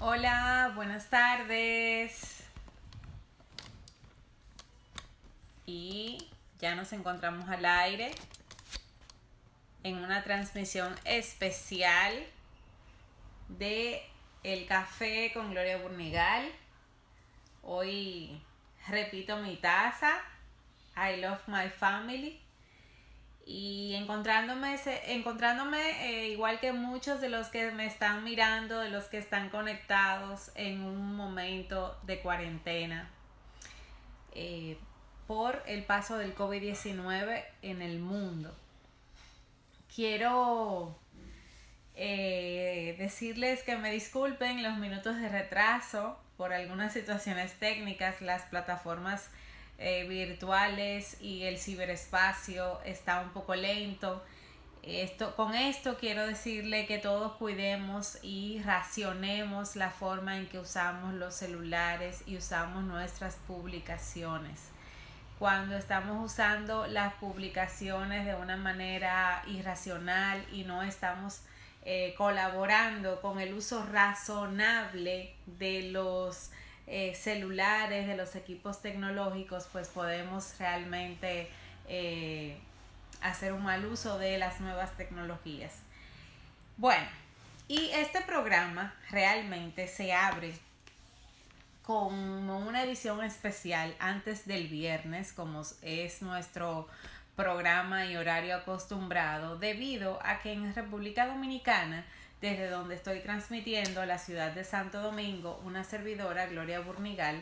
Hola, buenas tardes. Y ya nos encontramos al aire en una transmisión especial de El Café con Gloria Burnigal. Hoy repito mi taza, I love my family. Y encontrándome igual que muchos de los que me están mirando, de los que están conectados en un momento de cuarentena, eh, por el paso del COVID-19 en el mundo. Quiero decirles que me disculpen los minutos de retraso por algunas situaciones técnicas. Las plataformas virtuales y el ciberespacio está un poco lento. Con esto quiero decirle que todos cuidemos y racionemos la forma en que usamos los celulares y usamos nuestras publicaciones. Cuando estamos usando las publicaciones de una manera irracional y no estamos colaborando con el uso razonable de los celulares, de los equipos tecnológicos, pues podemos realmente hacer un mal uso de las nuevas tecnologías. Bueno, y este programa realmente se abre con una edición especial antes del viernes, como es nuestro programa y horario acostumbrado, debido a que en República Dominicana, desde donde estoy transmitiendo, la ciudad de Santo Domingo, una servidora, Gloria Burnigal,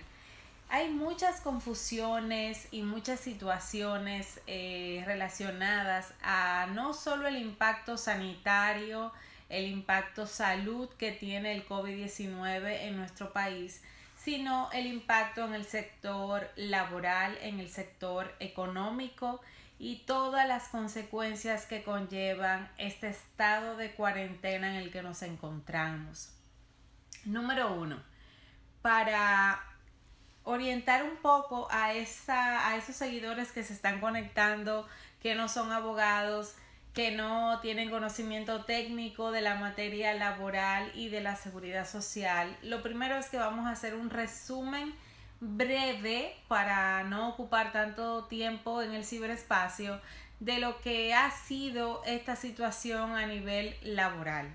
hay muchas confusiones y muchas situaciones relacionadas a no solo el impacto sanitario, el impacto salud que tiene el COVID-19 en nuestro país, sino el impacto en el sector laboral, en el sector económico y todas las consecuencias que conllevan este estado de cuarentena en el que nos encontramos. Número 1. Para orientar un poco a esos seguidores que se están conectando, que no son abogados, que no tienen conocimiento técnico de la materia laboral y de la seguridad social. Lo primero es que vamos a hacer un resumen breve para no ocupar tanto tiempo en el ciberespacio de lo que ha sido esta situación a nivel laboral.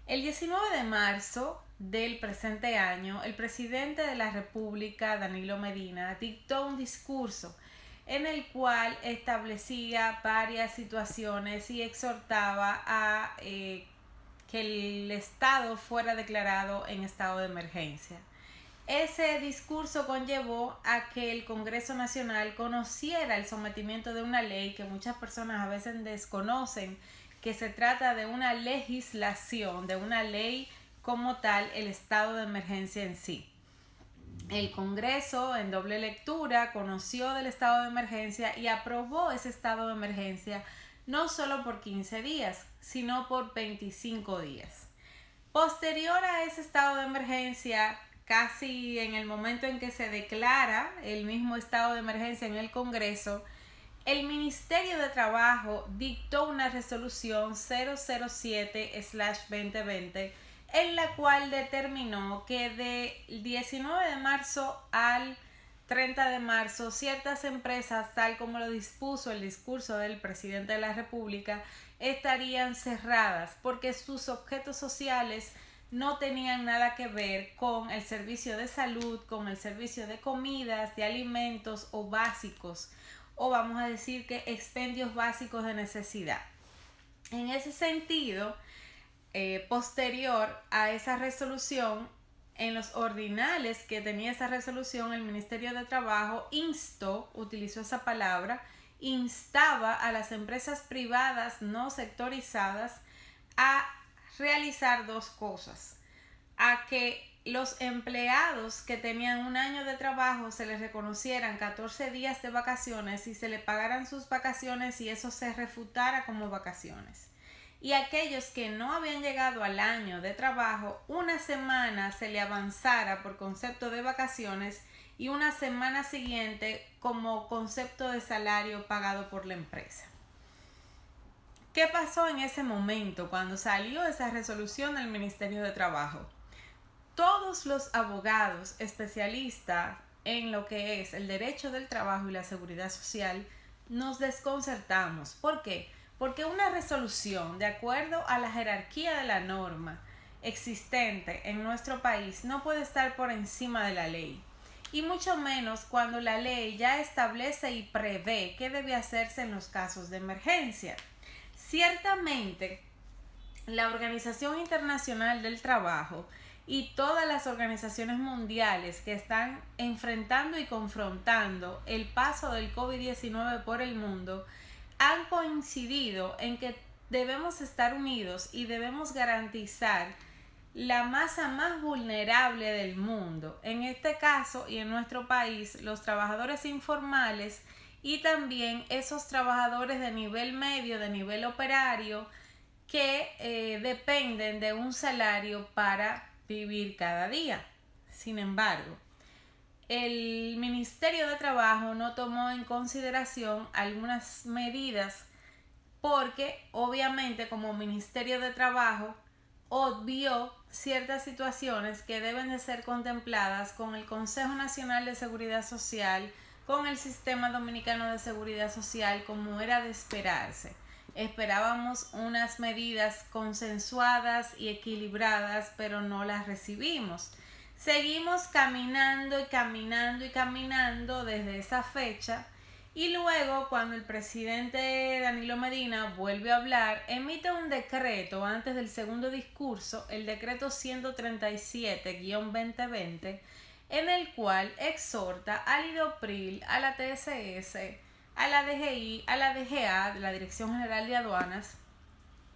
El 19 de marzo del presente año, el presidente de la República, Danilo Medina, dictó un discurso en el cual establecía varias situaciones y exhortaba a que el Estado fuera declarado en estado de emergencia. Ese discurso conllevó a que el Congreso Nacional conociera el sometimiento de una ley que muchas personas a veces desconocen, que se trata de una legislación, de una ley como tal, el estado de emergencia en sí. El Congreso, en doble lectura, conoció del estado de emergencia y aprobó ese estado de emergencia no solo por 15 días, sino por 25 días. Posterior a ese estado de emergencia, casi en el momento en que se declara el mismo estado de emergencia en el Congreso, el Ministerio de Trabajo dictó una resolución 007/2020 en la cual determinó que del 19 de marzo al 30 de marzo ciertas empresas, tal como lo dispuso el discurso del presidente de la República, estarían cerradas porque sus objetos sociales no tenían nada que ver con el servicio de salud, con el servicio de comidas, de alimentos o básicos, o vamos a decir que expendios básicos de necesidad. En ese sentido, posterior a esa resolución, en los ordinales que tenía esa resolución, el Ministerio de Trabajo utilizó esa palabra, instaba a las empresas privadas no sectorizadas a realizar dos cosas: a que los empleados que tenían un año de trabajo se les reconocieran 14 días de vacaciones y se les pagaran sus vacaciones y eso se refutara como vacaciones. Y a aquellos que no habían llegado al año de trabajo, una semana se le avanzara por concepto de vacaciones y una semana siguiente como concepto de salario pagado por la empresa. ¿Qué pasó en ese momento cuando salió esa resolución del Ministerio de Trabajo? todos los abogados especialistas en lo que es el derecho del trabajo y la seguridad social nos desconcertamos. ¿Por qué? Porque una resolución, de acuerdo a la jerarquía de la norma existente en nuestro país, no puede estar por encima de la ley. Y mucho menos cuando la ley ya establece y prevé qué debe hacerse en los casos de emergencia. Ciertamente, la Organización Internacional del Trabajo y todas las organizaciones mundiales que están enfrentando y confrontando el paso del COVID-19 por el mundo han coincidido en que debemos estar unidos y debemos garantizar la masa más vulnerable del mundo, en este caso y en nuestro país, los trabajadores informales y también esos trabajadores de nivel medio, de nivel operario, que dependen de un salario para vivir cada día. Sin embargo, el Ministerio de Trabajo no tomó en consideración algunas medidas porque obviamente como Ministerio de Trabajo obvió ciertas situaciones que deben de ser contempladas con el Consejo Nacional de Seguridad Social, con el Sistema Dominicano de Seguridad Social, como era de esperarse. Esperábamos unas medidas consensuadas y equilibradas, pero no las recibimos. Seguimos caminando y caminando y caminando desde esa fecha. Y luego, cuando el presidente Danilo Medina vuelve a hablar, emite un decreto antes del segundo discurso, el decreto 137-2020, en el cual exhorta al IDOPRIL, a la TSS, a la DGI, a la DGA, la Dirección General de Aduanas,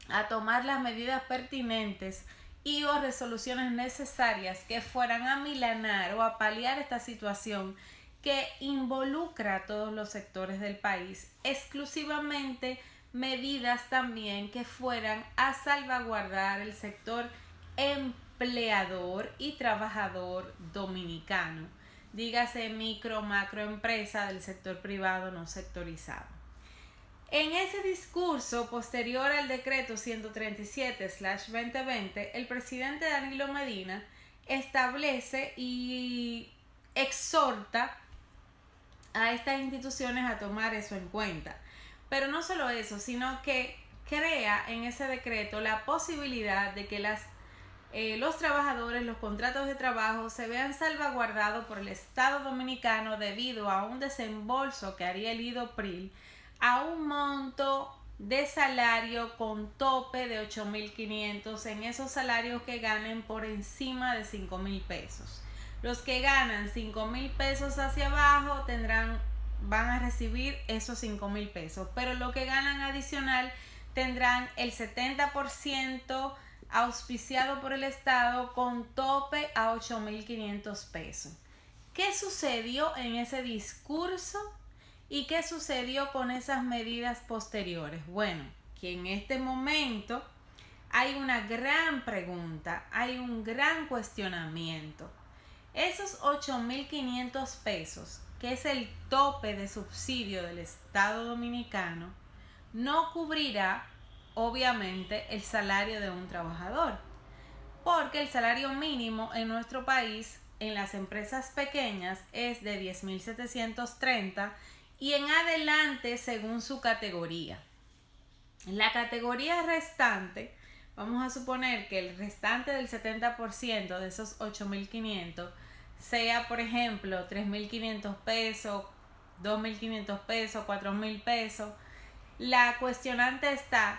a tomar las medidas pertinentes y o resoluciones necesarias que fueran a milanar o a paliar esta situación que involucra a todos los sectores del país, exclusivamente medidas también que fueran a salvaguardar el sector empleador y trabajador dominicano, dígase micro, macroempresa del sector privado no sectorizado. En ese discurso posterior al decreto 137/2020, el presidente Danilo Medina establece y exhorta a estas instituciones a tomar eso en cuenta. Pero no solo eso, sino que crea en ese decreto la posibilidad de que los trabajadores, los contratos de trabajo se vean salvaguardados por el Estado Dominicano debido a un desembolso que haría el IDOPRIL a un monto de salario con tope de 8.500 en esos salarios que ganen por encima de 5.000 pesos. Los que ganan 5.000 pesos hacia abajo van a recibir esos 5.000 pesos, pero los que ganan adicional tendrán el 70% auspiciado por el Estado con tope a 8.500 pesos. ¿Qué sucedió en ese discurso y qué sucedió con esas medidas posteriores? Bueno, que en este momento hay una gran pregunta, hay un gran cuestionamiento. Esos 8.500 pesos, que es el tope de subsidio del Estado Dominicano, no cubrirá obviamente el salario de un trabajador, porque el salario mínimo en nuestro país en las empresas pequeñas es de 10.730 y en adelante según su categoría. La categoría restante, vamos a suponer que el restante del 70% de esos 8.500 sea, por ejemplo, 3.500 pesos, 2.500 pesos, 4.000 pesos. La cuestionante está: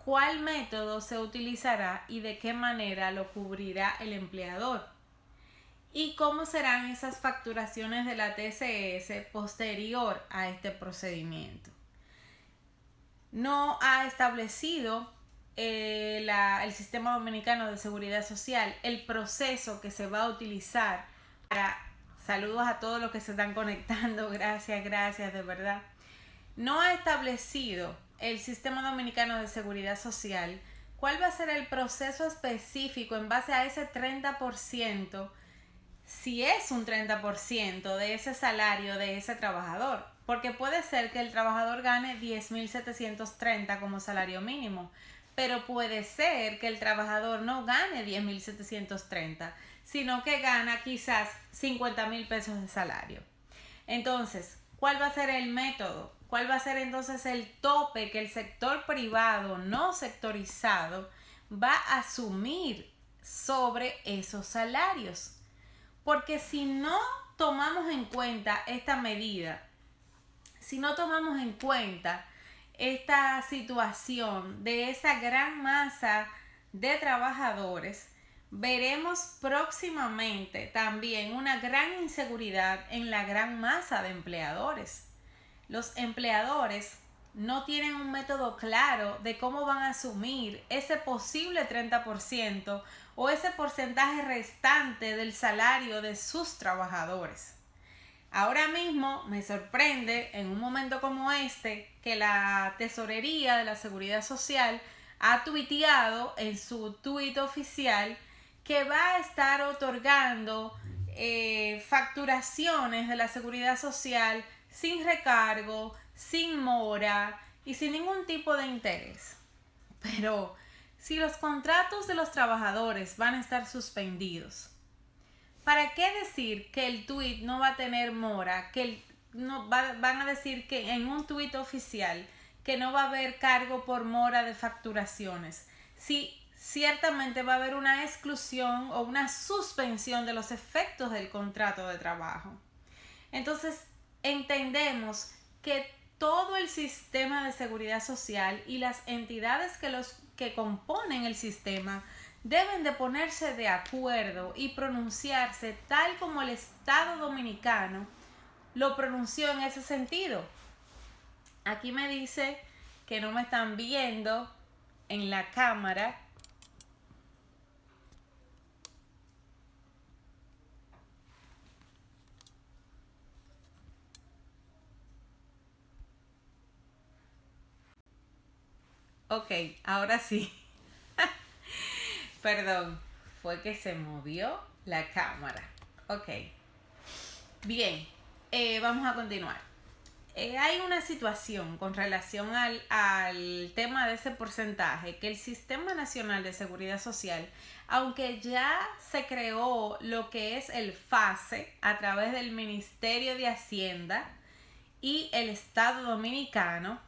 ¿cuál método se utilizará y de qué manera lo cubrirá el empleador? ¿Y cómo serán esas facturaciones de la TSS posterior a este procedimiento? No ha establecido el Sistema Dominicano de Seguridad Social el proceso que se va a utilizar para... Saludos a todos los que se están conectando, gracias, de verdad. No ha establecido el Sistema Dominicano de Seguridad Social cuál va a ser el proceso específico en base a ese 30%, si es un 30% de ese salario de ese trabajador, porque puede ser que el trabajador gane 10.730 como salario mínimo, pero puede ser que el trabajador no gane 10.730, sino que gana quizás 50.000 pesos de salario. Entonces, ¿cuál va a ser el método? ¿Cuál va a ser entonces el tope que el sector privado no sectorizado va a asumir sobre esos salarios? Porque si no tomamos en cuenta esta medida, si no tomamos en cuenta esta situación de esa gran masa de trabajadores, veremos próximamente también una gran inseguridad en la gran masa de empleadores. Los empleadores no tienen un método claro de cómo van a asumir ese posible 30% o ese porcentaje restante del salario de sus trabajadores. Ahora mismo me sorprende en un momento como este que la Tesorería de la Seguridad Social ha tuiteado en su tuit oficial que va a estar otorgando facturaciones de la Seguridad Social sin recargo, sin mora y sin ningún tipo de interés. Pero si los contratos de los trabajadores van a estar suspendidos, ¿para qué decir que el tuit no va a tener mora? Van a decir que en un tuit oficial que no va a haber cargo por mora de facturaciones. Si ciertamente va a haber una exclusión o una suspensión de los efectos del contrato de trabajo. Entonces, entendemos que todo el sistema de seguridad social y las entidades que componen el sistema deben de ponerse de acuerdo y pronunciarse tal como el Estado Dominicano lo pronunció en ese sentido. Aquí me dice que no me están viendo en la cámara. Ok, ahora sí. Perdón, fue que se movió la cámara. Ok. Bien, vamos a continuar. Hay una situación con relación al tema de ese porcentaje que el Sistema Nacional de Seguridad Social, aunque ya se creó lo que es el FASE a través del Ministerio de Hacienda y el Estado Dominicano,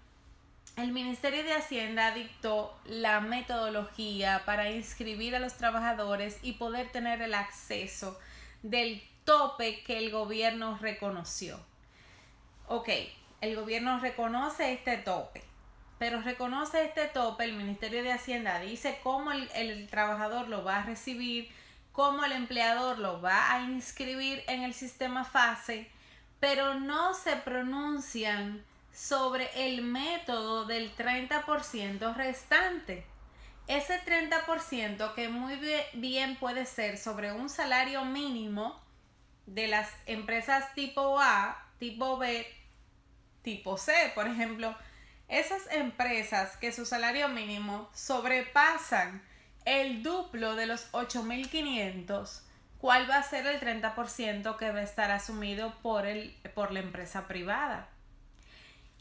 el Ministerio de Hacienda dictó la metodología para inscribir a los trabajadores y poder tener el acceso del tope que el gobierno reconoció. Ok, el gobierno reconoce este tope, pero reconoce este tope, el Ministerio de Hacienda dice cómo el trabajador lo va a recibir, cómo el empleador lo va a inscribir en el sistema FASE, pero no se pronuncian sobre el método del 30% restante. Ese 30% que muy bien puede ser sobre un salario mínimo de las empresas tipo A, tipo B, tipo C, por ejemplo, esas empresas que su salario mínimo sobrepasan el duplo de los 8.500, ¿cuál va a ser el 30% que va a estar asumido por la empresa privada?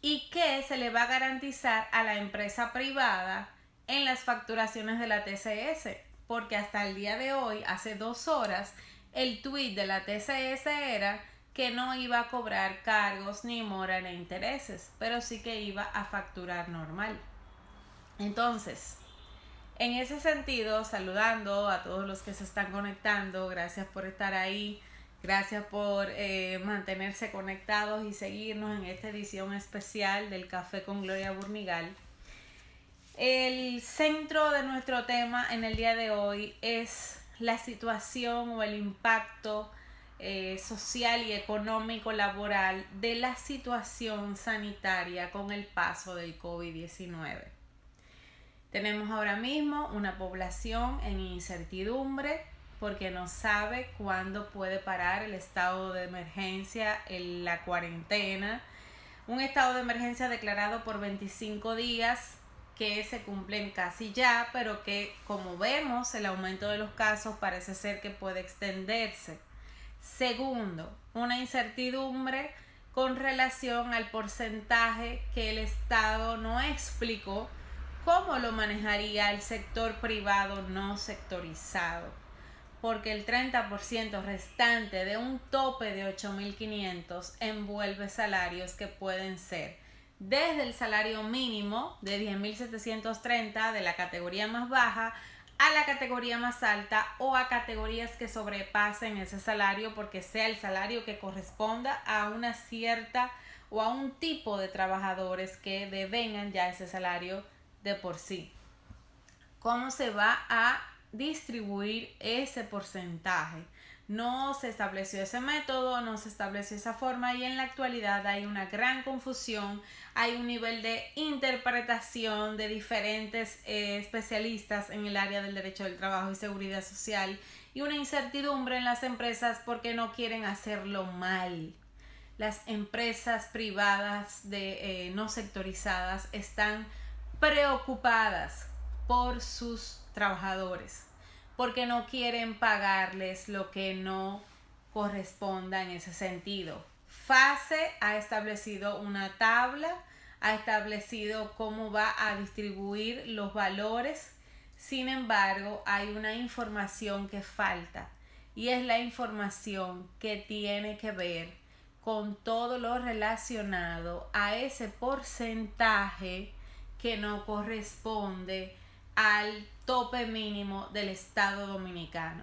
¿Y qué se le va a garantizar a la empresa privada en las facturaciones de la TCS? Porque hasta el día de hoy, hace 2 horas, el tuit de la TCS era que no iba a cobrar cargos, ni mora, ni intereses, pero sí que iba a facturar normal. Entonces, en ese sentido, saludando a todos los que se están conectando, gracias por estar ahí. Gracias por mantenerse conectados y seguirnos en esta edición especial del Café con Gloria Burnigal. El centro de nuestro tema en el día de hoy es la situación o el impacto social y económico laboral de la situación sanitaria con el paso del COVID-19. Tenemos ahora mismo una población en incertidumbre porque no sabe cuándo puede parar el estado de emergencia, la cuarentena, un estado de emergencia declarado por 25 días que se cumplen casi ya, pero que como vemos el aumento de los casos parece ser que puede extenderse. Segundo, una incertidumbre con relación al porcentaje que el Estado no explicó ¿cómo lo manejaría el sector privado no sectorizado? Porque el 30% restante de un tope de 8.500 envuelve salarios que pueden ser desde el salario mínimo de 10.730 de la categoría más baja a la categoría más alta o a categorías que sobrepasen ese salario porque sea el salario que corresponda a una cierta o a un tipo de trabajadores que devengan ya ese salario de por sí. ¿Cómo se va a distribuir ese porcentaje? No se estableció ese método, no se estableció esa forma y en la actualidad hay una gran confusión, hay un nivel de interpretación de diferentes especialistas en el área del derecho del trabajo y seguridad social y una incertidumbre en las empresas porque no quieren hacerlo mal. Las empresas privadas no sectorizadas están preocupadas por sus trabajadores porque no quieren pagarles lo que no corresponda en ese sentido. FASE ha establecido una tabla, ha establecido cómo va a distribuir los valores. Sin embargo, hay una información que falta y es la información que tiene que ver con todo lo relacionado a ese porcentaje que no corresponde al tope mínimo del Estado Dominicano.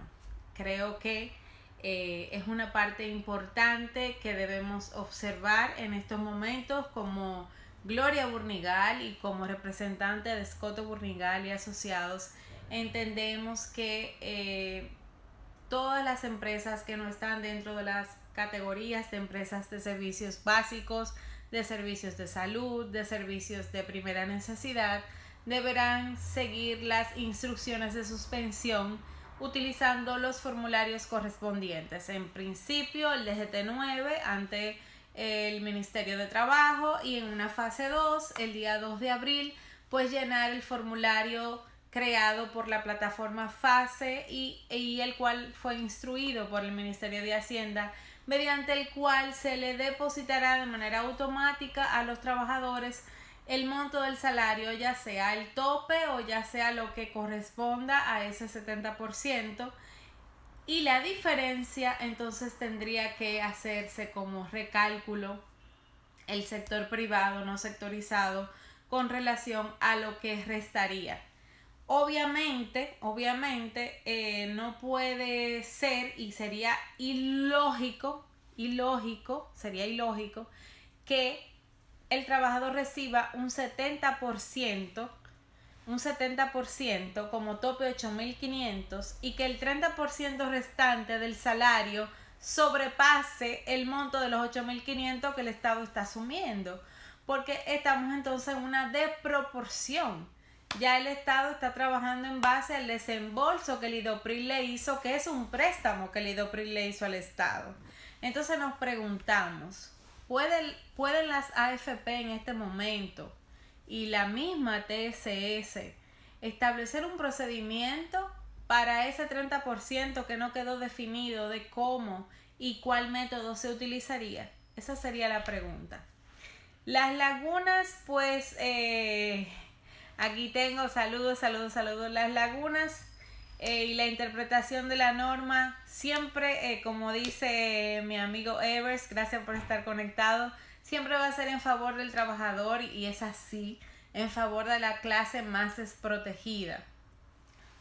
Creo que es una parte importante que debemos observar en estos momentos como Gloria Burnigal y como representante de Escoto Burnigal y Asociados. Entendemos que todas las empresas que no están dentro de las categorías de empresas de servicios básicos, de servicios de salud, de servicios de primera necesidad, deberán seguir las instrucciones de suspensión utilizando los formularios correspondientes. En principio, el DGT-9 ante el Ministerio de Trabajo y en una fase 2, el día 2 de abril, pues llenar el formulario creado por la plataforma FASE y el cual fue instruido por el Ministerio de Hacienda, mediante el cual se le depositará de manera automática a los trabajadores el monto del salario, ya sea el tope o ya sea lo que corresponda a ese 70%, y la diferencia entonces tendría que hacerse como recálculo el sector privado no sectorizado con relación a lo que restaría. Obviamente, no puede ser y sería ilógico que el trabajador reciba un 70% como tope 8.500 y que el 30% restante del salario sobrepase el monto de los 8.500 que el Estado está asumiendo, porque estamos entonces en una desproporción. Ya el Estado está trabajando en base al desembolso que el IDOPRIL le hizo, que es un préstamo que el IDOPRIL le hizo al Estado. Entonces nos preguntamos, ¿pueden las AFP en este momento y la misma TSS establecer un procedimiento para ese 30% que no quedó definido de cómo y cuál método se utilizaría? Esa sería la pregunta. Las lagunas, pues, aquí tengo saludos. Las lagunas y la interpretación de la norma siempre, como dice mi amigo Evers, gracias por estar conectado, siempre va a ser en favor del trabajador y es así, en favor de la clase más desprotegida.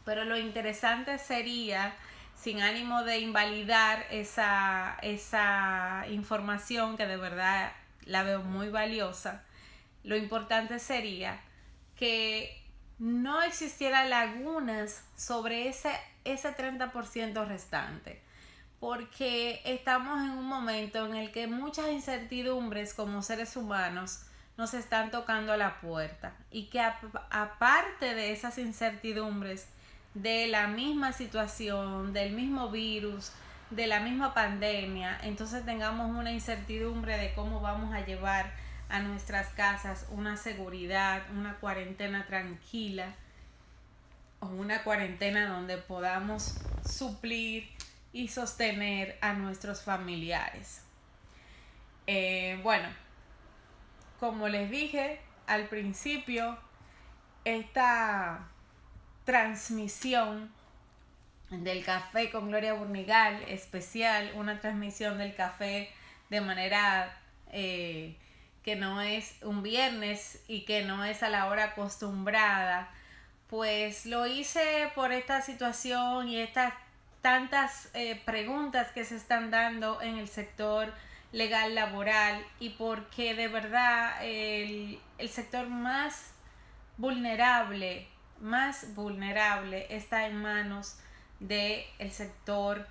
Pero lo interesante sería, sin ánimo de invalidar esa información que de verdad la veo muy valiosa, lo importante sería que no existiera lagunas sobre ese 30% restante, porque estamos en un momento en el que muchas incertidumbres como seres humanos nos están tocando a la puerta y que aparte de esas incertidumbres de la misma situación, del mismo virus, de la misma pandemia, entonces tengamos una incertidumbre de cómo vamos a llevar a nuestras casas una seguridad, una cuarentena tranquila o una cuarentena donde podamos suplir y sostener a nuestros familiares. Bueno, como les dije al principio, esta transmisión del café con Gloria Burnigal especial, una transmisión del café de manera que no es un viernes y que no es a la hora acostumbrada, pues lo hice por esta situación y estas tantas preguntas que se están dando en el sector legal laboral, y porque de verdad el sector más vulnerable está en manos del sector,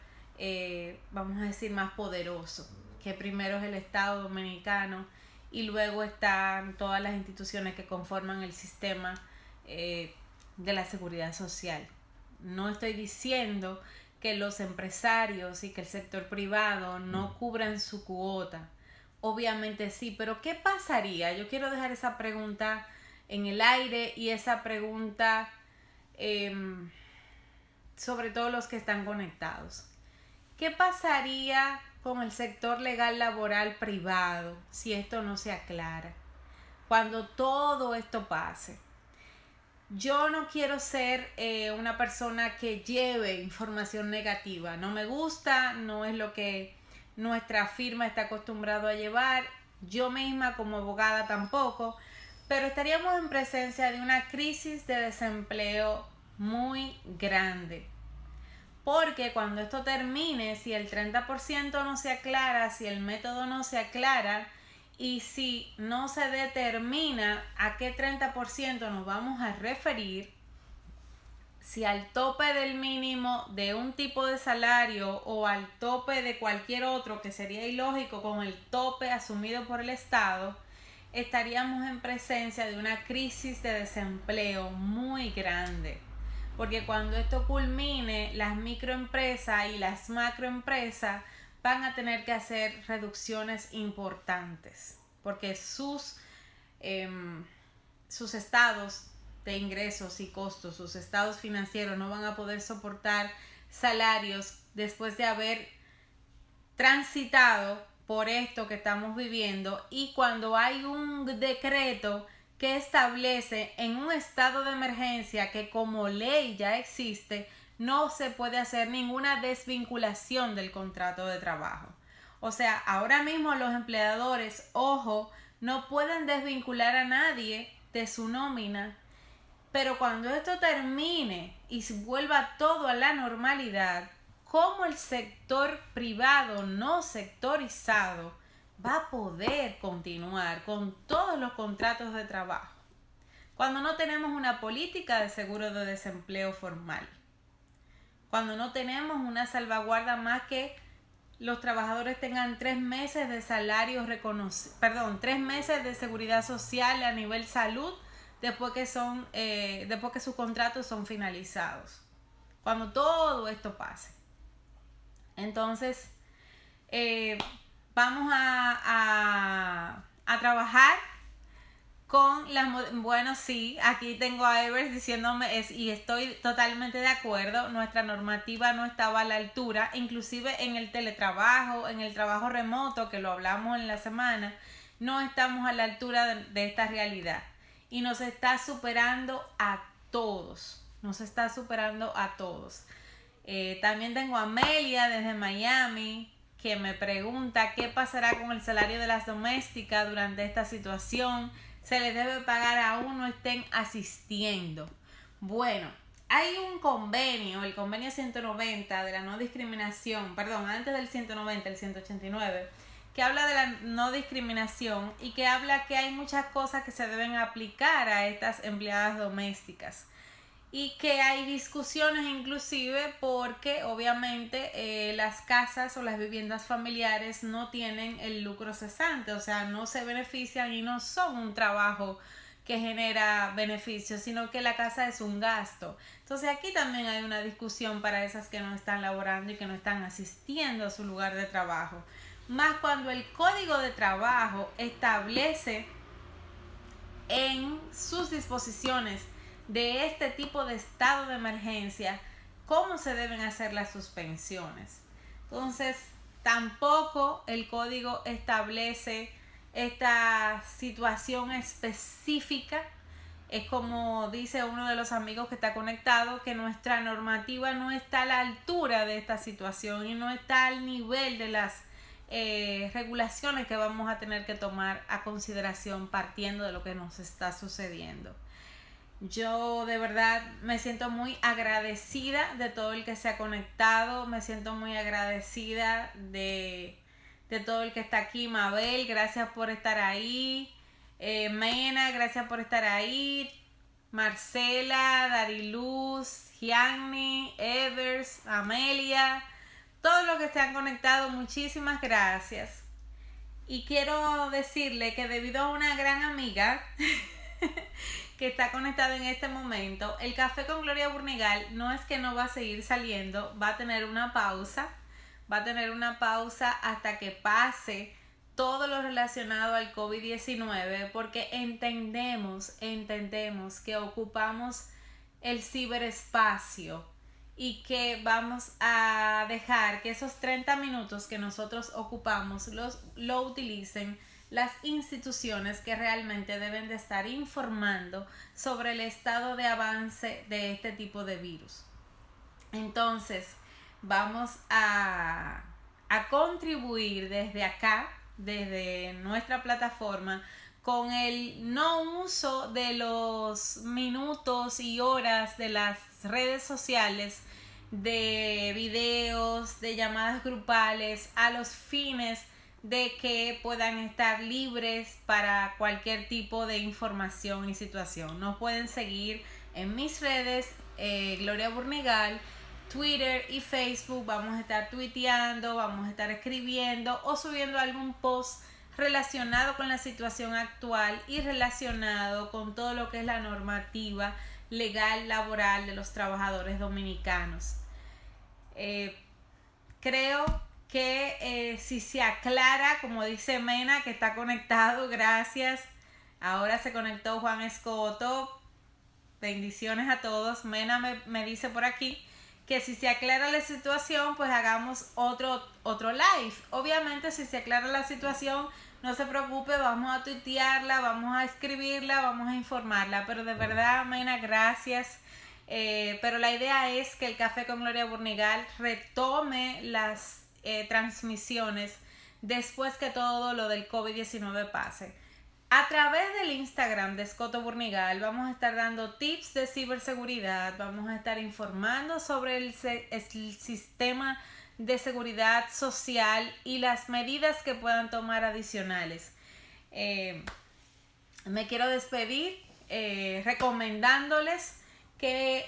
vamos a decir, más poderoso, que primero es el Estado Dominicano y luego están todas las instituciones que conforman el sistema de la seguridad social. No estoy diciendo que los empresarios y que el sector privado no cubran su cuota. Obviamente sí, pero ¿qué pasaría? Yo quiero dejar esa pregunta en el aire, y esa pregunta sobre todo los que están conectados. ¿Qué pasaría con el sector legal laboral privado si esto no se aclara? Cuando todo esto pase. Yo no quiero ser una persona que lleve información negativa. No me gusta, no es lo que nuestra firma está acostumbrado a llevar. Yo misma como abogada tampoco. Pero estaríamos en presencia de una crisis de desempleo muy grande. Porque cuando esto termine, si el 30% no se aclara, si el método no se aclara, y si no se determina a qué 30% nos vamos a referir, si al tope del mínimo de un tipo de salario o al tope de cualquier otro, que sería ilógico con el tope asumido por el Estado, estaríamos en presencia de una crisis de desempleo muy grande. Porque cuando esto culmine, las microempresas y las macroempresas van a tener que hacer reducciones importantes, porque sus estados de ingresos y costos, sus estados financieros no van a poder soportar salarios después de haber transitado por esto que estamos viviendo. Y cuando hay un decreto que establece en un estado de emergencia que como ley ya existe, no se puede hacer ninguna desvinculación del contrato de trabajo. O sea, ahora mismo los empleadores, ojo, no pueden desvincular a nadie de su nómina, pero cuando esto termine y vuelva todo a la normalidad, ¿cómo el sector privado no sectorizado va a poder continuar con todos los contratos de trabajo cuando no tenemos una política de seguro de desempleo formal? Cuando no tenemos una salvaguarda más que los trabajadores tengan 3 meses de salario reconocido, 3 meses de seguridad social a nivel salud después que sus contratos son finalizados. Cuando todo esto pase. Entonces, vamos a trabajar con las... Bueno, sí, aquí tengo a Evers diciéndome, y estoy totalmente de acuerdo, nuestra normativa no estaba a la altura, inclusive en el teletrabajo, en el trabajo remoto, que lo hablamos en la semana, no estamos a la altura de esta realidad. Y nos está superando a todos, también tengo a Amelia desde Miami, que me pregunta qué pasará con el salario de las domésticas durante esta situación. ¿Se les debe pagar aún no estén asistiendo? Bueno, hay un convenio, el convenio 190 de la no discriminación, antes del 190, el 189, que habla de la no discriminación y que habla que hay muchas cosas que se deben aplicar a estas empleadas domésticas. Y que hay discusiones inclusive porque obviamente las casas o las viviendas familiares no tienen el lucro cesante, o sea, no se benefician y no son un trabajo que genera beneficios, sino que la casa es un gasto. Entonces aquí también hay una discusión para esas que no están laborando y que no están asistiendo a su lugar de trabajo. Más cuando el Código de Trabajo establece en sus disposiciones de este tipo de estado de emergencia cómo se deben hacer las suspensiones. Entonces, tampoco el código establece esta situación específica Es como dice uno de los amigos que está conectado, que nuestra normativa no está a la altura de esta situación y no está al nivel de las regulaciones que vamos a tener que tomar a consideración partiendo de lo que nos está sucediendo. Yo de verdad me siento muy agradecida de todo el que se ha conectado, me siento muy agradecida de todo el que está aquí. Mabel, gracias por estar ahí. Mena, gracias por estar ahí. Marcela, Dariluz, Gianni, Evers, Amelia, todos los que se han conectado, muchísimas gracias. Y quiero decirle que debido a una gran amiga que está conectada en este momento, el Café con Gloria Burnigal no es que no va a seguir saliendo, va a tener una pausa hasta que pase todo lo relacionado al COVID-19, porque entendemos que ocupamos el ciberespacio y que vamos a dejar que esos 30 minutos que nosotros ocupamos lo utilicen las instituciones que realmente deben de estar informando sobre el estado de avance de este tipo de virus. Entonces, vamos a contribuir desde acá, desde nuestra plataforma, con el no uso de los minutos y horas de las redes sociales, de videos, de llamadas grupales, a los fines de que puedan estar libres para cualquier tipo de información y situación. Nos pueden seguir en mis redes, Gloria Burnigal, Twitter y Facebook. Vamos a estar tuiteando, vamos a estar escribiendo o subiendo algún post relacionado con la situación actual y relacionado con todo lo que es la normativa legal laboral de los trabajadores dominicanos. Creo que si se aclara, como dice Mena, que está conectado, gracias. Ahora se conectó Juan Escoto. Bendiciones a todos. Mena me dice por aquí que si se aclara la situación, pues hagamos otro live. Obviamente, si se aclara la situación, no se preocupe, vamos a tuitearla, vamos a escribirla, vamos a informarla. Pero de verdad, Mena, gracias. Pero la idea es que el Café con Gloria Burnigal retome las transmisiones después que todo lo del COVID-19 pase. A través del Instagram de Escoto Burnigal vamos a estar dando tips de ciberseguridad, vamos a estar informando sobre el sistema de seguridad social y las medidas que puedan tomar adicionales. Me quiero despedir recomendándoles que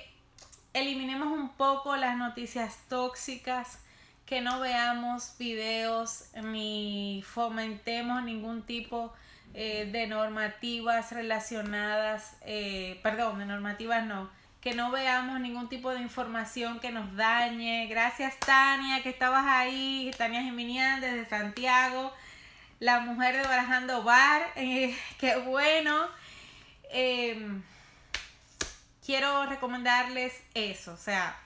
eliminemos un poco las noticias tóxicas, que no veamos videos ni fomentemos ningún tipo de normativas relacionadas, de normativas no, que no veamos ningún tipo de información que nos dañe. Gracias, Tania, que estabas ahí, Tania Jiminián desde Santiago, la mujer de Barajando Bar, qué bueno. Quiero recomendarles eso, o sea,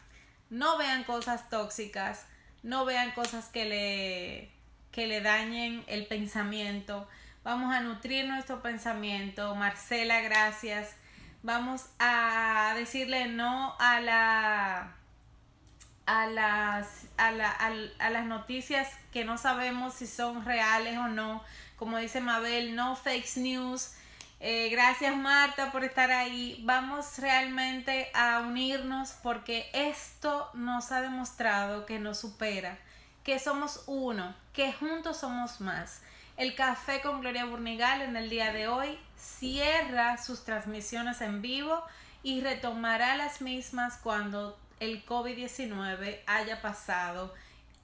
no vean cosas tóxicas, no vean cosas que le dañen el pensamiento. Vamos a nutrir nuestro pensamiento. Marcela, gracias. Vamos a decirle no a las noticias que no sabemos si son reales o no. Como dice Mabel, no fake news. Gracias, Marta, por estar ahí. Vamos realmente a unirnos porque esto nos ha demostrado que nos supera, que somos uno, que juntos somos más. El Café con Gloria Burnigal en el día de hoy cierra sus transmisiones en vivo y retomará las mismas cuando el COVID-19 haya pasado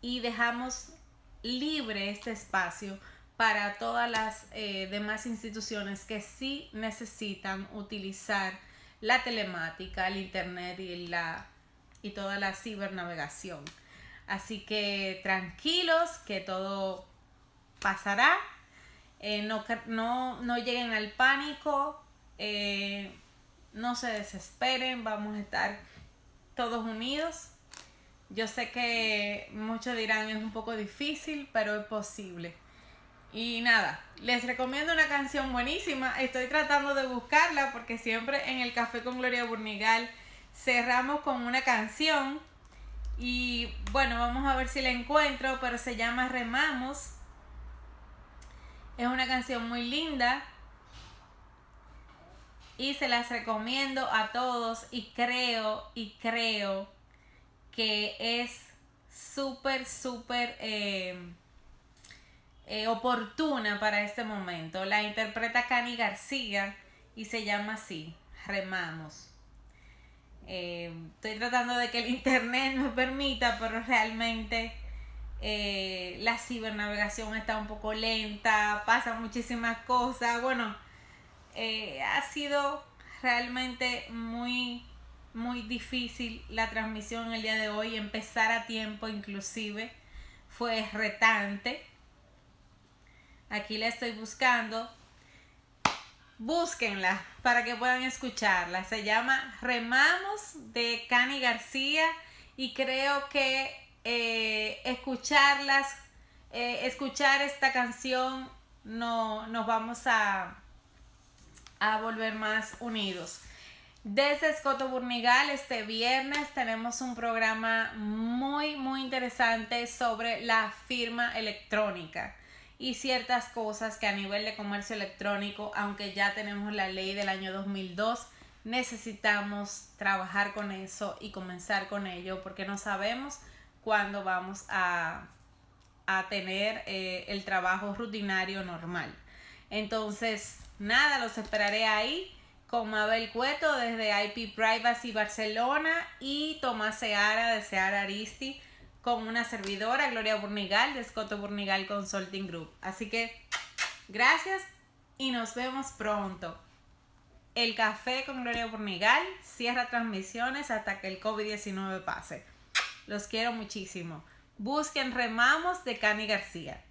y dejamos libre este espacio para todas las demás instituciones que sí necesitan utilizar la telemática, el internet y toda la cibernavegación. Así que tranquilos, que todo pasará. No lleguen al pánico, no se desesperen, vamos a estar todos unidos. Yo sé que muchos dirán es un poco difícil, pero es posible. Y nada, les recomiendo una canción buenísima. Estoy tratando de buscarla porque siempre en el Café con Gloria Burnigal cerramos con una canción. Y bueno, vamos a ver si la encuentro, pero se llama Remamos. Es una canción muy linda y se las recomiendo a todos y creo que es súper oportuna para este momento. La interpreta Cani García y se llama así, Remamos. Estoy tratando de que el internet me permita, pero realmente la cibernavegación está un poco lenta, pasan muchísimas cosas. Bueno, ha sido realmente muy difícil la transmisión el día de hoy. Empezar a tiempo inclusive fue retante. Aquí la estoy buscando. Búsquenla para que puedan escucharla. Se llama Remamos de Cani García y creo que escuchar esta canción nos vamos a volver más unidos. Desde Escoto Burnigal este viernes tenemos un programa muy interesante sobre la firma electrónica y ciertas cosas que a nivel de comercio electrónico, aunque ya tenemos la ley del año 2002, necesitamos trabajar con eso y comenzar con ello porque no sabemos cuándo vamos a tener el trabajo rutinario normal. Entonces, nada, los esperaré ahí con Mabel Cueto desde IP Privacy Barcelona y Tomás Seara de Seara Aristi con una servidora, Gloria Burnigal de Escoto Burnigal Consulting Group. Así que, gracias y nos vemos pronto. El Café con Gloria Burnigal cierra transmisiones hasta que el COVID-19 pase. Los quiero muchísimo. Busquen Remamos de Cani García.